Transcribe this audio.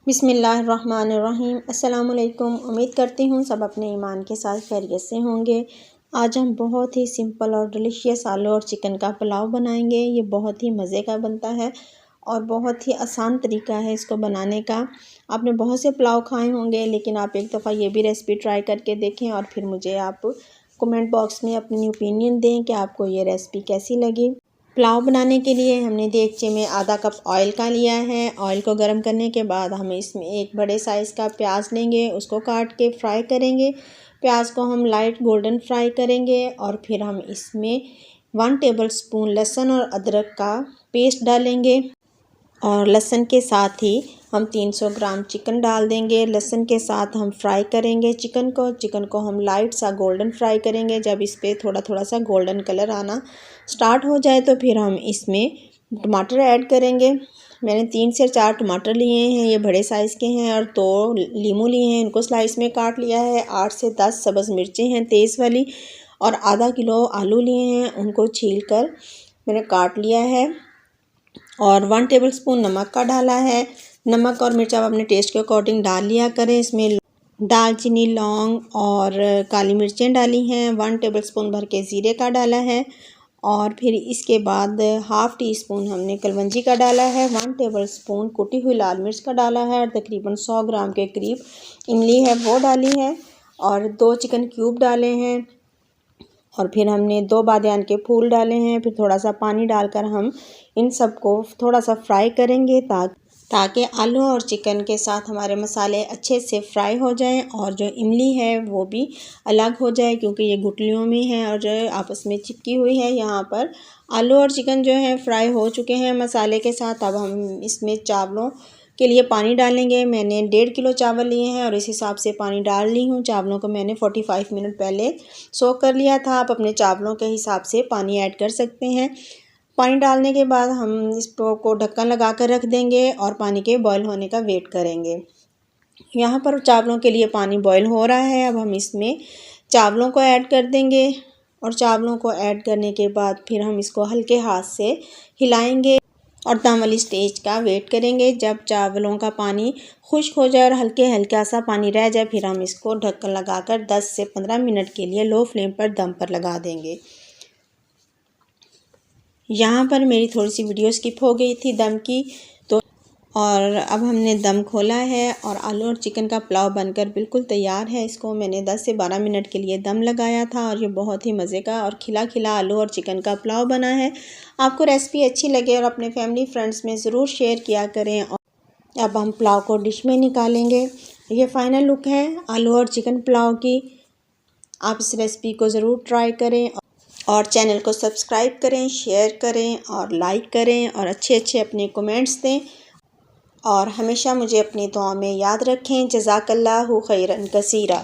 बिस्मिल्लाहिर्रहमानिर्रहीम। अस्सलामुअलैकुम। उम्मीद करती हूँ सब अपने ईमान के साथ खैरियत से होंगे। आज हम बहुत ही सिंपल और डिलीशियस आलू और चिकन का पुलाव बनाएंगे। ये बहुत ही मज़े का बनता है और बहुत ही आसान तरीका है इसको बनाने का। आपने बहुत से पुलाव खाए होंगे, लेकिन आप एक दफ़ा ये भी रेसिपी ट्राई करके देखें और फिर मुझे आप कमेंट बॉक्स में अपनी ओपिनियन दें कि आपको ये रेसिपी कैसी लगी। पुलाव बनाने के लिए हमने देगचे में आधा कप ऑयल का लिया है। ऑयल को गर्म करने के बाद हम इसमें एक बड़े साइज़ का प्याज लेंगे, उसको काट के फ्राई करेंगे। प्याज को हम लाइट गोल्डन फ्राई करेंगे और फिर हम इसमें 1 टेबलस्पून लहसुन और अदरक का पेस्ट डालेंगे और लहसुन के साथ ही हम 300 ग्राम चिकन डाल देंगे। लहसुन के साथ हम फ्राई करेंगे चिकन को हम लाइट सा गोल्डन फ्राई करेंगे। जब इस पे थोड़ा थोड़ा सा गोल्डन कलर आना स्टार्ट हो जाए तो फिर हम इसमें टमाटर ऐड करेंगे। मैंने 3 से 4 टमाटर लिए हैं, ये बड़े साइज़ के हैं, और 2 लीमू लिए हैं, इनको स्लाइस में काट लिया है। 8 से 10 सब्ज़ मिर्चें हैं तेज़ वाली, और आधा किलो आलू लिए हैं, उनको छील कर मैंने काट लिया है। और 1 टेबलस्पून नमक का डाला है। नमक और मिर्च आप अपने टेस्ट के अकॉर्डिंग डाल लिया करें। इसमें दालचीनी, लौंग और काली मिर्चें डाली हैं। 1 टेबलस्पून भर के ज़ीरे का डाला है और फिर इसके बाद हाफ़ टी स्पून हमने कलवंजी का डाला है। 1 टेबलस्पून कुटी हुई लाल मिर्च का डाला है और तकरीबन 100 ग्राम के करीब इमली है वो डाली है और 2 चिकन क्यूब डाले हैं और फिर हमने 2 बादियान के फूल डाले हैं। फिर थोड़ा सा पानी डालकर हम इन सबको थोड़ा सा फ्राई करेंगे ताकि आलू और चिकन के साथ हमारे मसाले अच्छे से फ्राई हो जाएं और जो इमली है वो भी अलग हो जाए, क्योंकि ये गुठलियों में है और जो आपस में चिपकी हुई है। यहाँ पर आलू और चिकन जो है फ्राई हो चुके हैं मसाले के साथ। अब हम इसमें चावलों के लिए पानी डालेंगे। मैंने 1.5 किलो चावल लिए हैं और इस हिसाब से पानी डाल ली हूँ। चावलों को मैंने 45 मिनट पहले सोक कर लिया था। आप अपने चावलों के हिसाब से पानी ऐड कर सकते हैं। पानी डालने के बाद हम इसको ढक्कन लगा कर रख देंगे और पानी के बॉयल होने का वेट करेंगे। यहाँ पर चावलों के लिए पानी बॉयल हो रहा है। अब हम इसमें चावलों को ऐड कर देंगे और चावलों को ऐड करने के बाद फिर हम इसको हल्के हाथ से हिलाएंगे और दम वाली स्टेज का वेट करेंगे। जब चावलों का पानी खुश्क हो जाए और हल्का सा पानी रह जाए, फिर हम इसको ढक्कन लगाकर 10 से 15 मिनट के लिए लो फ्लेम पर दम पर लगा देंगे। यहाँ पर मेरी थोड़ी सी वीडियो स्किप हो गई थी दम की, तो और अब हमने दम खोला है और आलू और चिकन का पुलाव बनकर बिल्कुल तैयार है। इसको मैंने 10 से 12 मिनट के लिए दम लगाया था और ये बहुत ही मज़े का और खिला खिला आलू और चिकन का पुलाव बना है। आपको रेसिपी अच्छी लगे और अपने फैमिली फ्रेंड्स में ज़रूर शेयर किया करें। और अब हम पुलाव को डिश में निकालेंगे। ये फ़ाइनल लुक है आलू और चिकन पुलाव की। आप इस रेसिपी को ज़रूर ट्राई करें और चैनल को सब्सक्राइब करें, शेयर करें और लाइक करें और अच्छे अपने कमेंट्स दें और हमेशा मुझे अपनी दुआ में याद रखें। जज़ाकल्लाहु खैरन कसीरा।